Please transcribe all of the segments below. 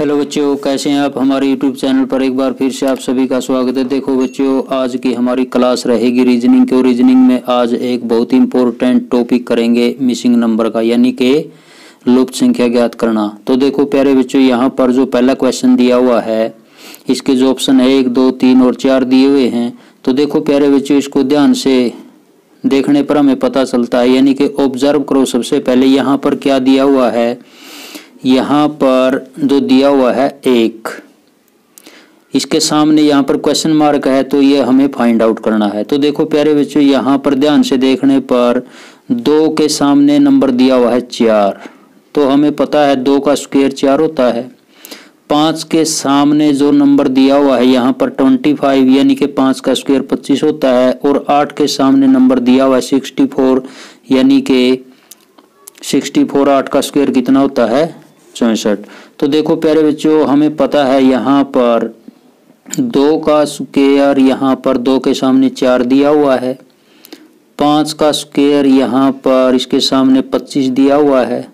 Hello बच्चों, कैसे हैं आप। हमारे यूट्यूब चैनल पर एक बार फिर से आप सभी का स्वागत है। देखो बच्चों, आज की हमारी क्लास रहेगी रीजनिंग की। रीजनिंग में आज एक बहुत ही इम्पोर्टेंट टॉपिक करेंगे मिसिंग नंबर का, यानी कि लुप्त संख्या ज्ञात करना। तो देखो प्यारे बच्चों, यहाँ पर जो पहला क्वेश्चन दिया हुआ है, इसके जो ऑप्शन है 1, 2, 3 और 4 दिए हुए हैं। तो देखो प्यारे बच्चों, इसको ध्यान से देखने पर हमें पता चलता है, यानी कि ऑब्जर्व करो। सबसे पहले यहाँ पर क्या दिया हुआ है, यहाँ पर जो दिया हुआ है 1, इसके सामने यहाँ पर क्वेश्चन मार्क है, तो ये हमें फाइंड आउट करना है। तो देखो प्यारे बच्चों, यहाँ पर ध्यान से देखने पर 2 के सामने नंबर दिया हुआ है 4, तो हमें पता है 2 का स्क्वायर 4 होता है। 5 के सामने जो नंबर दिया हुआ है यहाँ पर 25, यानी कि 5 का स्क्वायर 25 होता है। और 8 के सामने नंबर दिया हुआ है 64, यानी कि 64, 8 का स्क्वायर कितना होता है 64। तो देखो प्यारे बच्चों, हमें पता है यहाँ पर 2 का स्क्वायर, यहाँ पर 2 के सामने 4 दिया हुआ है। 5 का स्क्वायर यहाँ पर इसके सामने 25 दिया हुआ है।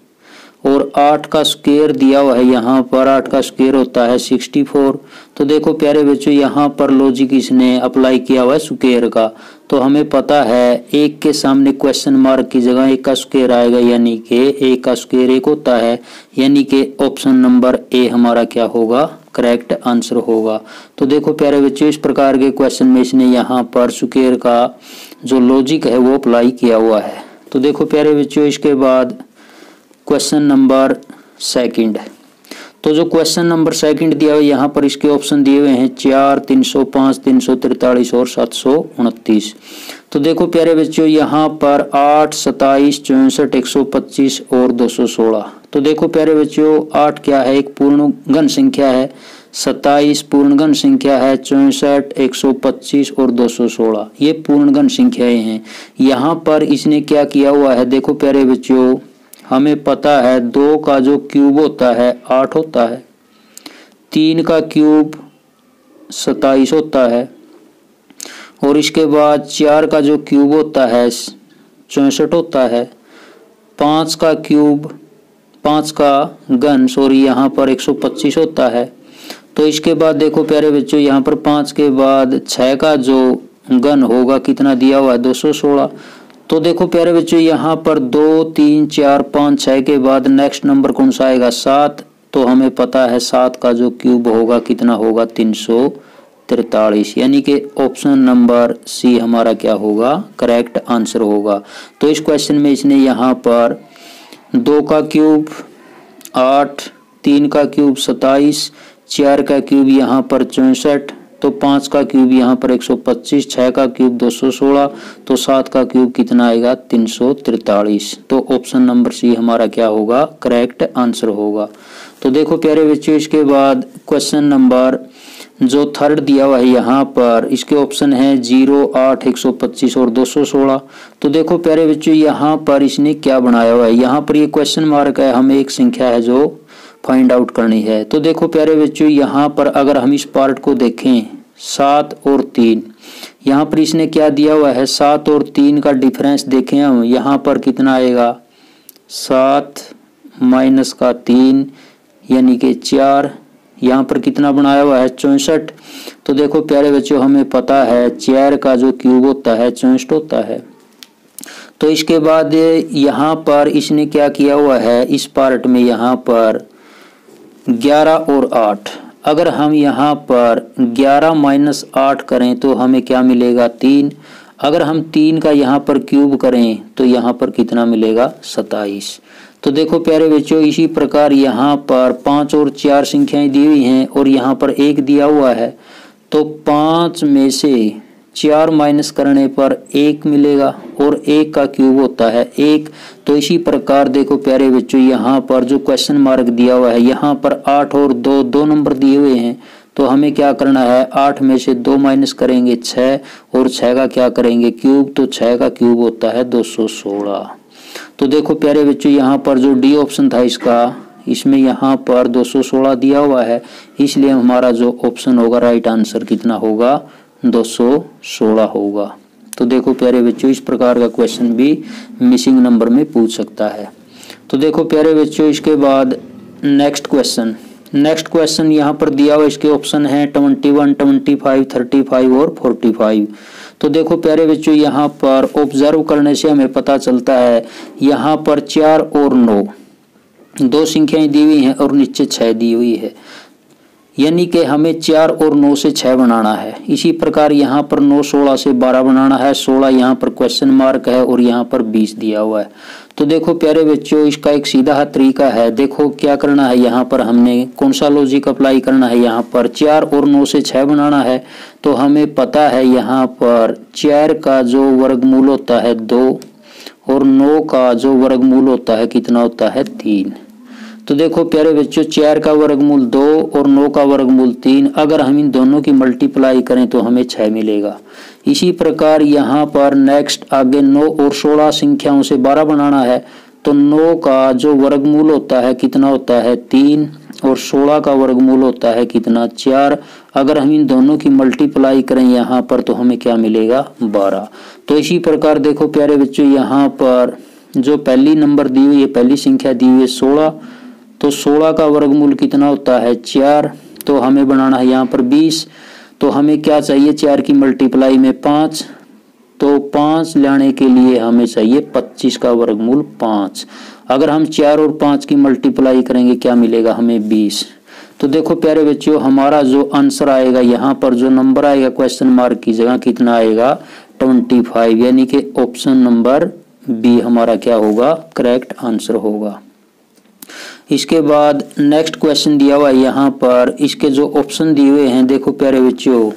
और 8 का स्क्वायर दिया हुआ है, यहाँ पर 8 का स्क्वायर होता है 64। तो देखो प्यारे बच्चों, यहाँ पर लॉजिक इसने अप्लाई किया हुआ है स्क्वायर का। तो हमें पता है 1 के सामने क्वेश्चन मार्क की जगह 1 का स्क्वायर आएगा, यानी कि 1 का स्क्वायर 1 होता है, यानी कि ऑप्शन नंबर ए हमारा क्या होगा, करेक्ट आंसर होगा। तो देखो प्यारे बच्चों, इस प्रकार के क्वेश्चन में इसने यहाँ पर स्क्वायर का जो लॉजिक है वो अप्लाई किया हुआ है। तो देखो प्यारे बच्चों, इसके बाद क्वेश्चन नंबर सेकंड। तो जो क्वेश्चन नंबर सेकंड दिया हुआ है, यहाँ पर इसके ऑप्शन दिए हुए हैं 4, 305, 343 और 729। तो देखो प्यारे बच्चों, यहाँ पर 8, 27, 64, 125 और 216। तो देखो प्यारे बच्चों, 8 क्या है, एक पूर्ण घन संख्या है। 27 पूर्ण घन संख्या है। 64, 125 और 216 ये पूर्ण घन संख्याएं हैं। यहाँ पर इसने क्या किया हुआ है, देखो प्यारे बच्चों, हमें पता है 2 का जो क्यूब होता है 8 होता है, 3 का क्यूब 27 होता है, और इसके बाद 4 का जो क्यूब होता है 64 होता है। 5 का क्यूब, 5 का घन सॉरी यहाँ पर 125 होता है। तो इसके बाद देखो प्यारे बच्चों, यहाँ पर 5 के बाद 6 का जो घन होगा कितना दिया हुआ है 216। तो देखो प्यारे बच्चों, यहाँ पर 2, 3, 4, 5, 6 के बाद नेक्स्ट नंबर कौन सा आएगा 7। तो हमें पता है 7 का जो क्यूब होगा कितना होगा 343, यानी कि ऑप्शन नंबर सी हमारा क्या होगा, करेक्ट आंसर होगा। तो इस क्वेश्चन में इसने यहाँ पर 2 का क्यूब 8, 3 का क्यूब 27, 4 का क्यूब यहाँ पर 64, तो 5 का क्यूब यहाँ पर 125, 6 का क्यूब 216, तो 7 का क्यूब कितना आएगा 343। तो ऑप्शन नंबर सी हमारा क्या होगा, करेक्ट आंसर होगा। तो देखो प्यारे बच्चों, इसके बाद क्वेश्चन नंबर जो थर्ड दिया हुआ है, यहाँ पर इसके ऑप्शन है 0, 8, 125 और 216। तो देखो प्यारे बच्चों, यहाँ पर इसने क्या बनाया हुआ है, यहाँ पर ये क्वेश्चन मार्क है, हमें एक संख्या है जो फाइंड आउट करनी है। तो देखो प्यारे बच्चों, यहाँ पर अगर हम इस पार्ट को देखें 7 और 3, यहाँ पर इसने क्या दिया हुआ है 7 और 3 का डिफरेंस देखें हम, यहाँ पर कितना आएगा 7 माइनस का 3 यानी कि 4। यहाँ पर कितना बनाया हुआ है 64। तो देखो प्यारे बच्चों, हमें पता है 4 का जो क्यूब होता है 64 होता है। तो इसके बाद यहाँ पर इसने क्या किया हुआ है, इस पार्ट में यहाँ पर 11 और 8, अगर हम यहाँ पर 11 माइनस 8 करें तो हमें क्या मिलेगा 3। अगर हम 3 का यहाँ पर क्यूब करें तो यहाँ पर कितना मिलेगा 27। तो देखो प्यारे बच्चों, इसी प्रकार यहाँ पर 5 और 4 संख्याएं दी हुई हैं और यहाँ पर 1 दिया हुआ है। तो 5 में से 4 माइनस करने पर 1 मिलेगा और 1 का क्यूब होता है 1। तो इसी प्रकार देखो प्यारे बच्चों, यहाँ पर जो क्वेश्चन मार्क दिया हुआ है, यहाँ पर 8 और 2 दो नंबर दिए हुए हैं। तो हमें क्या करना है, 8 में से 2 माइनस करेंगे 6 और 6 का क्या करेंगे क्यूब, तो 6 का क्यूब होता है 216। तो देखो प्यारे बच्चों, यहाँ पर जो डी ऑप्शन था इसका, इसमें यहाँ पर 216 दिया हुआ है, इसलिए हमारा जो ऑप्शन होगा राइट आंसर कितना होगा 216 होगा। तो देखो प्यारे बच्चों, इस प्रकार का क्वेश्चन भी मिसिंग नंबर में पूछ सकता है। तो देखो प्यारे बच्चों, इसके बाद नेक्स्ट क्वेश्चन, नेक्स्ट क्वेश्चन यहाँ पर दिया हुआ, इसके ऑप्शन है 21, 25, 35 और 45। तो देखो प्यारे बच्चों, यहाँ पर ऑब्जर्व करने से हमें पता चलता है यहाँ पर 4 और 9 दो संख्याएं दी हुई हैं और नीचे 6 दी हुई है, यानी कि हमें 4 और 9 से 6 बनाना है। इसी प्रकार यहाँ पर 9, 16 से 12 बनाना है। 16 यहाँ पर क्वेश्चन मार्क है और यहाँ पर 20 दिया हुआ है। तो देखो प्यारे बच्चों, इसका एक सीधा तरीका है। देखो क्या करना है, यहाँ पर हमने कौन सा लॉजिक अप्लाई करना है। यहाँ पर 4 और 9 से 6 बनाना है, तो हमें पता है यहाँ पर 4 का जो वर्गमूल होता है 2 और 9 का जो वर्गमूल होता है कितना होता है 3। तो देखो प्यारे बच्चों, 4 का वर्गमूल 2 और 9 का वर्गमूल 3, अगर हम इन दोनों की मल्टीप्लाई करें तो हमें 6 मिलेगा। इसी प्रकार यहाँ पर नेक्स्ट आगे 9 और 16 संख्याओं से 12 बनाना है, तो 9 का जो वर्गमूल होता है कितना होता है 3 और 16 का वर्गमूल होता है कितना 4। अगर हम इन दोनों की मल्टीप्लाई करें यहाँ पर तो हमें क्या मिलेगा 12। तो इसी प्रकार देखो प्यारे बच्चों, यहाँ पर जो पहली नंबर दी हुई है, पहली संख्या दी हुई है 16, तो 16 का वर्गमूल कितना होता है 4। तो हमें बनाना है यहाँ पर 20, तो हमें क्या चाहिए 4 की मल्टीप्लाई में 5, तो 5 लाने के लिए हमें चाहिए 25 का वर्गमूल 5। अगर हम 4 और 5 की मल्टीप्लाई करेंगे क्या मिलेगा हमें 20। तो देखो प्यारे बच्चों, हमारा जो आंसर आएगा यहाँ पर जो नंबर आएगा क्वेश्चन मार्क की जगह कितना आएगा 25, यानी कि ऑप्शन नंबर बी हमारा क्या होगा करेक्ट आंसर होगा। इसके बाद नेक्स्ट क्वेश्चन दिया हुआ है यहाँ पर, इसके जो ऑप्शन दिए हुए हैं देखो प्यारे बच्चों,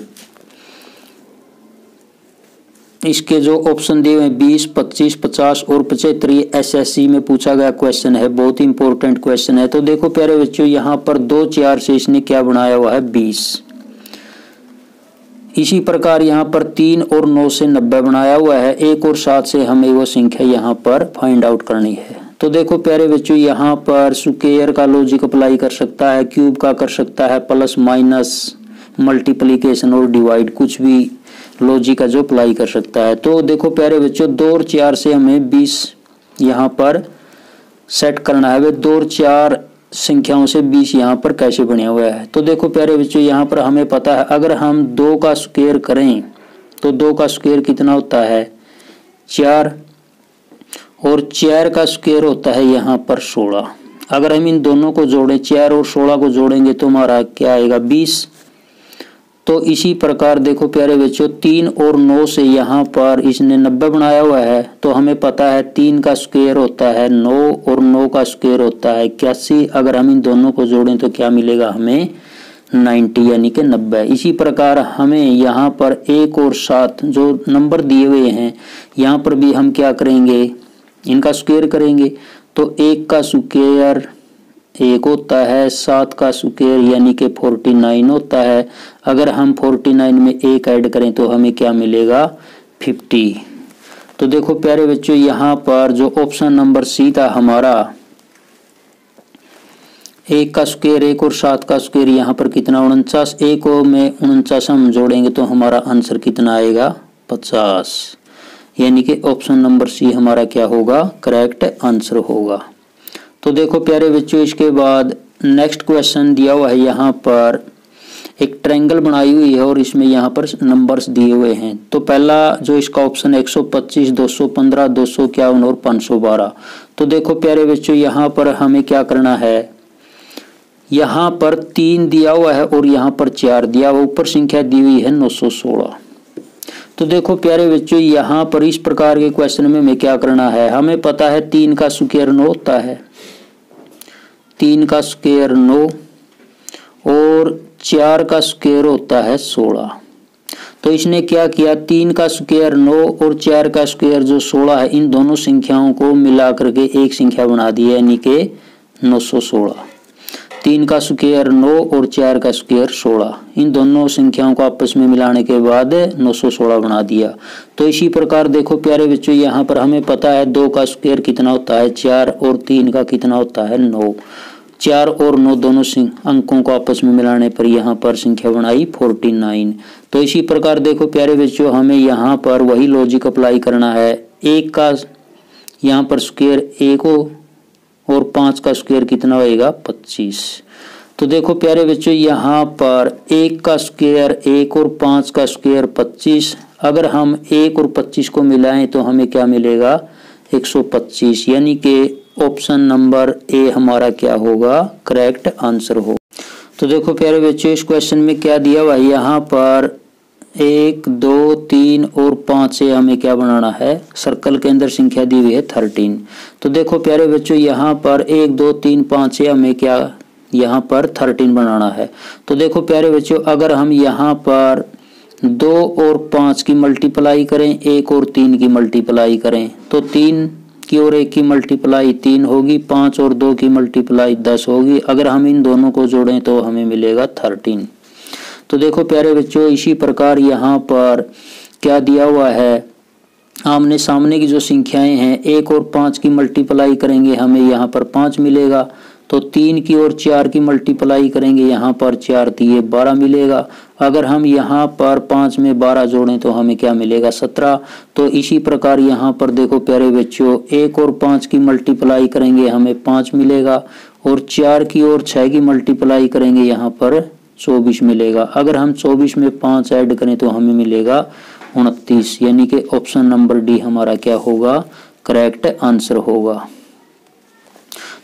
इसके जो ऑप्शन दिए हुए हैं 20, 25, 50 और 75, ये एसएससी में पूछा गया क्वेश्चन है, बहुत ही इंपॉर्टेंट क्वेश्चन है। तो देखो प्यारे बच्चों, यहाँ पर 2 4 से इसने क्या बनाया हुआ है 20। इसी प्रकार यहाँ पर 3 और 9 से 90 बनाया हुआ है। 1 और 7 से हमें वो संख्या यहाँ पर फाइंड आउट करनी है। तो देखो प्यारे बच्चों, यहाँ पर स्क्वायर का लॉजिक अप्लाई कर सकता है, क्यूब का कर सकता है, प्लस माइनस मल्टीप्लिकेशन और डिवाइड, कुछ भी लॉजिक का जो अप्लाई कर सकता है। तो देखो प्यारे बच्चों, 2 और 4 से हमें 20 यहाँ पर सेट करना है। वे 2 और 4 संख्याओं से 20 यहाँ पर कैसे बने हुआ है। तो देखो प्यारे बच्चों, यहाँ पर हमें पता है अगर हम 2 का स्क्वायर करें तो 2 का स्क्वायर कितना होता है 4 और 4 का स्क्वायर होता है यहाँ पर 16। अगर हम इन दोनों को जोड़ें 4 और 16 को जोड़ेंगे तो हमारा क्या आएगा 20। तो इसी प्रकार देखो प्यारे बच्चों, 3 और 9 से यहाँ पर इसने 90 बनाया हुआ है। तो हमें पता है 3 का स्क्वायर होता है 9 और 9 का स्क्वायर होता है 81। अगर हम इन दोनों को जोड़ें तो क्या मिलेगा हमें 90, यानी कि 90। इसी प्रकार हमें यहाँ पर 1 और 7 जो नंबर दिए हुए हैं यहाँ पर भी हम क्या करेंगे, इनका स्क्वायर करेंगे। तो 1 का स्क्वायर 1 होता है, 7 का स्क्वायर यानी कि 49 होता है। अगर हम 49 में 1 ऐड करें तो हमें क्या मिलेगा 50। तो देखो प्यारे बच्चों, यहाँ पर जो ऑप्शन नंबर सी था हमारा, 1 का स्क्वायर 1 और 7 का स्क्वायर यहाँ पर कितना 49, 1 में 49 हम जोड़ेंगे तो हमारा आंसर कितना आएगा 50, यानी कि ऑप्शन नंबर सी हमारा क्या होगा करेक्ट आंसर होगा। तो देखो प्यारे बच्चों, इसके बाद नेक्स्ट क्वेश्चन दिया हुआ है यहाँ पर, एक ट्रायंगल बनाई हुई है और इसमें यहाँ पर नंबर्स दिए हुए हैं। तो पहला जो इसका ऑप्शन 125, 215, 251 और 512। तो देखो प्यारे बच्चों, यहाँ पर हमें क्या करना है, यहाँ पर 3 दिया हुआ है और यहाँ पर 4 दिया हुआ, ऊपर संख्या दी हुई है 916। तो देखो प्यारे बच्चों, यहाँ पर इस प्रकार के क्वेश्चन में हमें क्या करना है, हमें पता है 3 का स्क्वायर 9 होता है, 3 का स्क्वायर 9 और 4 का स्क्वायर होता है 16। तो इसने क्या किया, 3 का स्क्वायर 9 और 4 का स्क्वायर जो 16 है, इन दोनों संख्याओं को मिला करके एक संख्या बना दी है, यानी कि 916। 3 का स्क्वायर 9 और 4 का स्क्वायर 16, इन दोनों संख्याओं को आपस में मिलाने के बाद 916 बना दिया। तो इसी प्रकार देखो प्यारे बच्चों, यहाँ पर हमें पता है 2 का स्क्वायर कितना होता है 4 और 3 का कितना होता है 9। 4 और 9 दोनों अंकों को आपस में मिलाने पर यहाँ पर संख्या बनाई 49। तो इसी प्रकार देखो प्यारे बच्चों, हमें यहाँ पर वही लॉजिक अप्लाई करना है। 1 का यहाँ पर स्क्वायर 1 हो और 5 का स्क्वायर कितना होएगा 25। तो देखो प्यारे बच्चों यहाँ पर 1 का स्क्वायर 1 और 5 का स्क्वायर 25। अगर हम 1 और 25 को मिलाएं तो हमें क्या मिलेगा 125, यानी कि ऑप्शन नंबर ए हमारा क्या होगा करेक्ट आंसर हो। तो देखो प्यारे बच्चों इस क्वेश्चन में क्या दिया हुआ है, यहाँ पर 1 2 3 और 5 से हमें क्या बनाना है, सर्कल के अंदर संख्या दी हुई है 13। तो देखो प्यारे बच्चों यहाँ पर 1 2 3 5 से हमें क्या यहाँ पर 13 बनाना है। तो देखो प्यारे बच्चों अगर हम यहाँ पर 2 और 5 की मल्टीप्लाई करें, 1 और 3 की मल्टीप्लाई करें तो 3 की और 1 की मल्टीप्लाई 3 होगी, 5 और 2 की मल्टीप्लाई 10 होगी। अगर हम इन दोनों को जोड़ें तो हमें मिलेगा 13। तो देखो प्यारे बच्चों इसी प्रकार यहाँ पर क्या दिया हुआ है, आमने सामने की जो संख्याएं हैं 1 और 5 की मल्टीप्लाई करेंगे हमें यहाँ पर 5 मिलेगा, तो 3 की और 4 की मल्टीप्लाई करेंगे यहाँ पर 4 दिए 12 मिलेगा। अगर हम यहाँ पर 5 में 12 जोड़ें तो हमें क्या मिलेगा 17। तो इसी प्रकार यहाँ पर देखो प्यारे बच्चों 1 और 5 की मल्टीप्लाई करेंगे हमें 5 मिलेगा, और 4 की और 6 की मल्टीप्लाई करेंगे यहाँ पर 24 मिलेगा। अगर हम 24 में 5 ऐड करें तो हमें मिलेगा 29, यानी कि ऑप्शन नंबर डी हमारा क्या होगा करेक्ट आंसर होगा।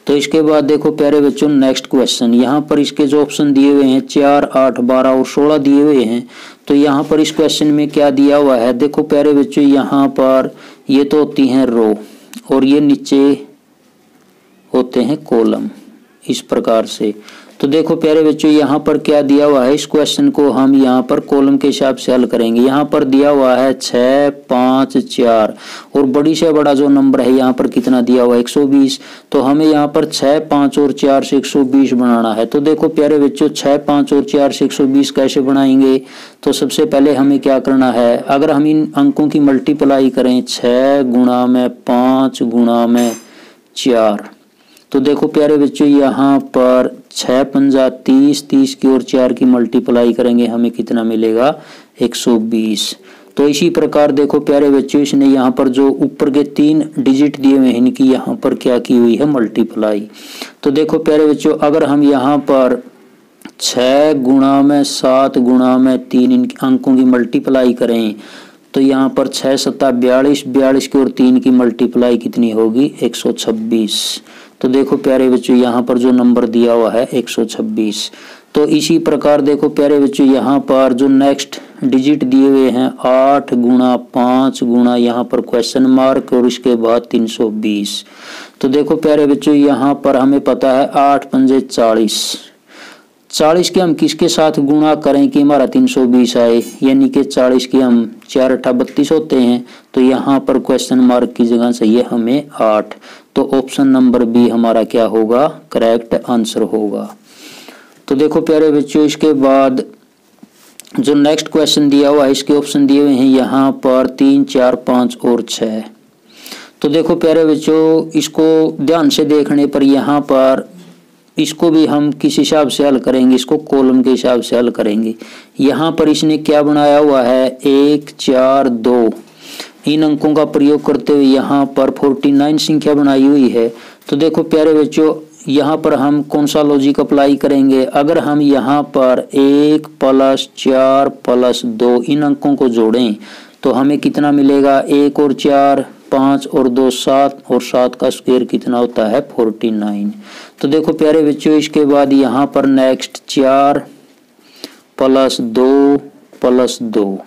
तो इसके बाद देखो प्यारे बच्चों नेक्स्ट क्वेश्चन, यहाँ पर इसके जो ऑप्शन दिए हुए हैं 4 8 12 और 16 दिए हुए हैं। तो यहाँ पर इस क्वेश्चन में क्या दिया हुआ है, देखो प्यारे बच्चों यहाँ पर ये तो होती हैं रो और ये नीचे होते हैं कॉलम इस प्रकार से। तो देखो प्यारे बच्चों यहाँ पर क्या दिया हुआ है, इस क्वेश्चन को हम यहाँ पर कॉलम के हिसाब से हल करेंगे। यहाँ पर दिया हुआ है 6 5 4 और बड़ी से बड़ा जो नंबर है यहाँ पर कितना दिया हुआ है 120। तो हमें यहाँ पर 6 5 और 4 से 120 बनाना है। तो देखो प्यारे बच्चों 6 5 और 4 से 120 कैसे बनाएंगे, तो सबसे पहले हमें क्या करना है, अगर हम इन अंकों की मल्टीप्लाई करें 6 गुणा में 5 गुणा में 4, तो देखो प्यारे बच्चों यहाँ पर 6 पंजा 30, 30 की और 4 की मल्टीप्लाई करेंगे हमें कितना मिलेगा 120। तो इसी प्रकार देखो प्यारे बच्चों इसने यहाँ पर जो ऊपर के 3 डिजिट दिए हुए हैं इनकी यहाँ पर क्या की हुई है मल्टीप्लाई। तो देखो प्यारे बच्चों अगर हम यहाँ पर 6 गुणा में 7 गुणा में 3 इन अंकों की मल्टीप्लाई करें तो यहाँ पर 6 7 42, 42 की और 3 की मल्टीप्लाई कितनी होगी 126। तो देखो प्यारे बच्चों यहाँ पर जो नंबर दिया हुआ है 126। तो इसी प्रकार देखो प्यारे बच्चों यहाँ पर जो नेक्स्ट डिजिट दिए हुए हैं 8 गुणा 5 गुणा यहाँ पर क्वेश्चन मार्क और इसके बाद 320। तो देखो प्यारे बच्चों यहाँ पर हमें पता है 8 पंजे 40, 40 के हम किसके साथ गुणा करें कि हमारा 320 आए, यानी कि 40 के हम 4 8 32 होते हैं। तो यहाँ पर क्वेश्चन मार्क की जगह चाहिए हमें 8। तो ऑप्शन नंबर बी हमारा क्या होगा करेक्ट आंसर होगा। तो देखो प्यारे बच्चों इसके बाद जो नेक्स्ट क्वेश्चन दिया हुआ है इसके ऑप्शन दिए हुए हैं यहाँ पर 3 4 5 और 6। तो देखो प्यारे बच्चों इसको ध्यान से देखने पर यहाँ पर इसको भी हम किस हिसाब से हल करेंगे, इसको कॉलम के हिसाब से हल करेंगे। यहाँ पर इसने क्या बनाया हुआ है 1 4 2, इन अंकों का प्रयोग करते हुए यहाँ पर 49 संख्या बनाई हुई है। तो देखो प्यारे बच्चों यहाँ पर हम कौन सा लॉजिक अप्लाई करेंगे, अगर हम यहाँ पर 1 + 4 + 2 इन अंकों को जोड़ें तो हमें कितना मिलेगा 1 और 4 5 और 2 7 और 7 का स्क्वायर कितना होता है 49। तो देखो प्यारे बच्चों इसके बाद यहाँ पर नेक्स्ट 4 + 2 + 2,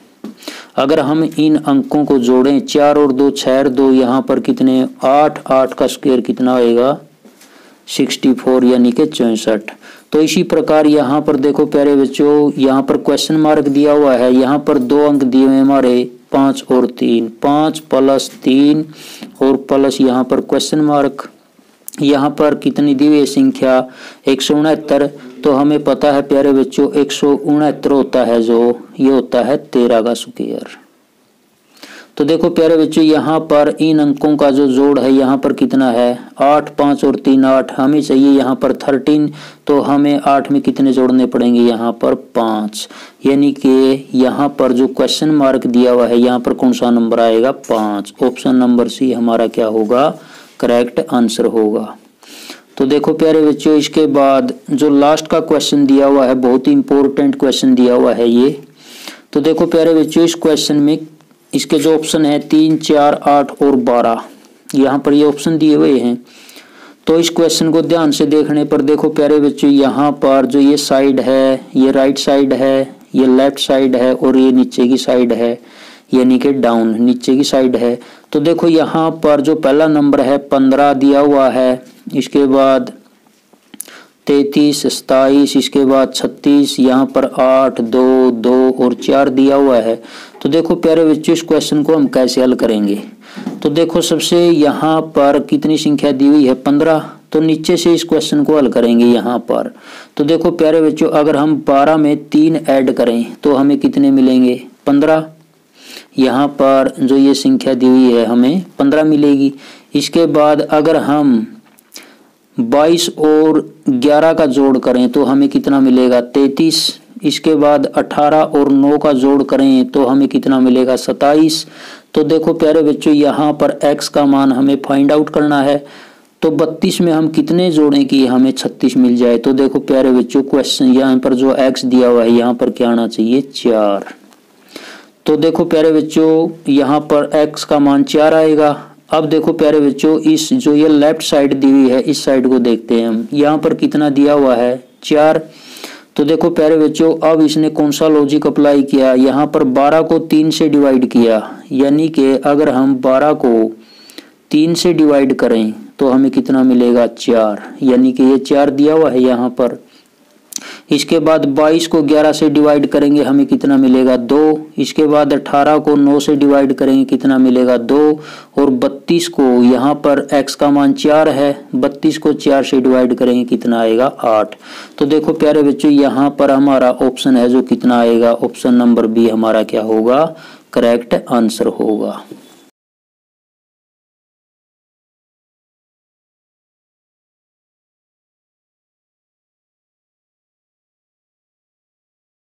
अगर हम इन अंकों को जोड़ें 4 और 2 6 और 2 यहाँ पर कितने 8, 8 का स्क्वायर कितना होएगा 64 यानी कि 64। तो इसी प्रकार यहाँ पर देखो प्यारे बच्चों यहाँ पर क्वेश्चन मार्क दिया हुआ है, यहाँ पर 2 अंक दिए हुए हमारे 5 और 3, 5 + 3 और प्लस यहाँ पर क्वेश्चन मार्क, यहाँ पर कितनी दी हुई संख्या 169। तो हमें पता है प्यारे बच्चों 169 होता है जो ये होता है 13 का स्क्वायर। तो देखो प्यारे बच्चों यहाँ पर इन अंकों का जो जोड़ है यहाँ पर कितना है 8 5 और 3 8, हमें चाहिए यहाँ पर 13। तो हमें 8 में कितने जोड़ने पड़ेंगे यहाँ पर 5, यानी कि यहाँ पर जो क्वेश्चन मार्क दिया हुआ है यहाँ पर कौन सा नंबर आएगा 5। ऑप्शन नंबर सी हमारा क्या होगा करेक्ट आंसर होगा। तो देखो प्यारे बच्चों, इसके बाद जो लास्ट का क्वेश्चन दिया हुआ है, बहुत ही इंपॉर्टेंट क्वेश्चन दिया हुआ है ये। तो देखो प्यारे बच्चों, इस क्वेश्चन में इसके जो ऑप्शन है 3, 4, 8 और 12, यहाँ पर ये ऑप्शन दिए हुए हैं। तो इस क्वेश्चन को ध्यान से देखने पर देखो प्यारे बच्चों, यहाँ पर जो ये साइड है, ये राइट साइड है, ये लेफ्ट साइड है और ये नीचे की साइड है, यानी कि डाउन नीचे की साइड है। तो देखो यहाँ पर जो पहला नंबर है 15 दिया हुआ है, इसके बाद 33, 27, इसके बाद 36, यहाँ पर 8, 2, 2 और 4 दिया हुआ है। तो देखो प्यारे बच्चों, इस क्वेश्चन को हम कैसे हल करेंगे। तो देखो सबसे यहाँ पर कितनी संख्या दी हुई है 15, तो नीचे से इस क्वेश्चन को हल करेंगे यहाँ पर। तो देखो प्यारे बच्चों, अगर हम 12 में 3 ऐड करें तो हमें कितने मिलेंगे 15। यहाँ पर जो ये संख्या दी हुई है हमें 15 मिलेगी। इसके बाद अगर हम 22 और 11 का जोड़ करें तो हमें कितना मिलेगा 33। इसके बाद 18 और 9 का जोड़ करें तो हमें कितना मिलेगा 27। तो देखो प्यारे बच्चों, यहाँ पर x का मान हमें फाइंड आउट करना है। तो 32 में हम कितने जोड़ें कि हमें 36 मिल जाए। तो देखो प्यारे बच्चों, क्वेश्चन यहाँ पर जो x दिया हुआ है यहाँ पर क्या आना चाहिए 4। तो देखो प्यारे बच्चों, यहाँ पर x का मान 4 आएगा। अब देखो प्यारे बच्चों, इस जो ये लेफ्ट साइड दी हुई है इस साइड को देखते हैं हम, यहाँ पर कितना दिया हुआ है 4। तो देखो प्यारे बच्चों, अब इसने कौन सा लॉजिक अप्लाई किया, यहाँ पर 12 को 3 से डिवाइड किया, यानी कि अगर हम 12 को 3 से डिवाइड करें तो हमें कितना मिलेगा 4, यानी कि ये 4 दिया हुआ है यहाँ पर। इसके बाद 22 को 11 से डिवाइड करेंगे हमें कितना मिलेगा 2। इसके बाद 18 को 9 से डिवाइड करेंगे कितना मिलेगा 2। और 32 को यहाँ पर x का मान 4 है, 32 को 4 से डिवाइड करेंगे कितना आएगा 8। तो देखो प्यारे बच्चों, यहाँ पर हमारा ऑप्शन है जो कितना आएगा, ऑप्शन नंबर बी हमारा क्या होगा, करेक्ट आंसर होगा।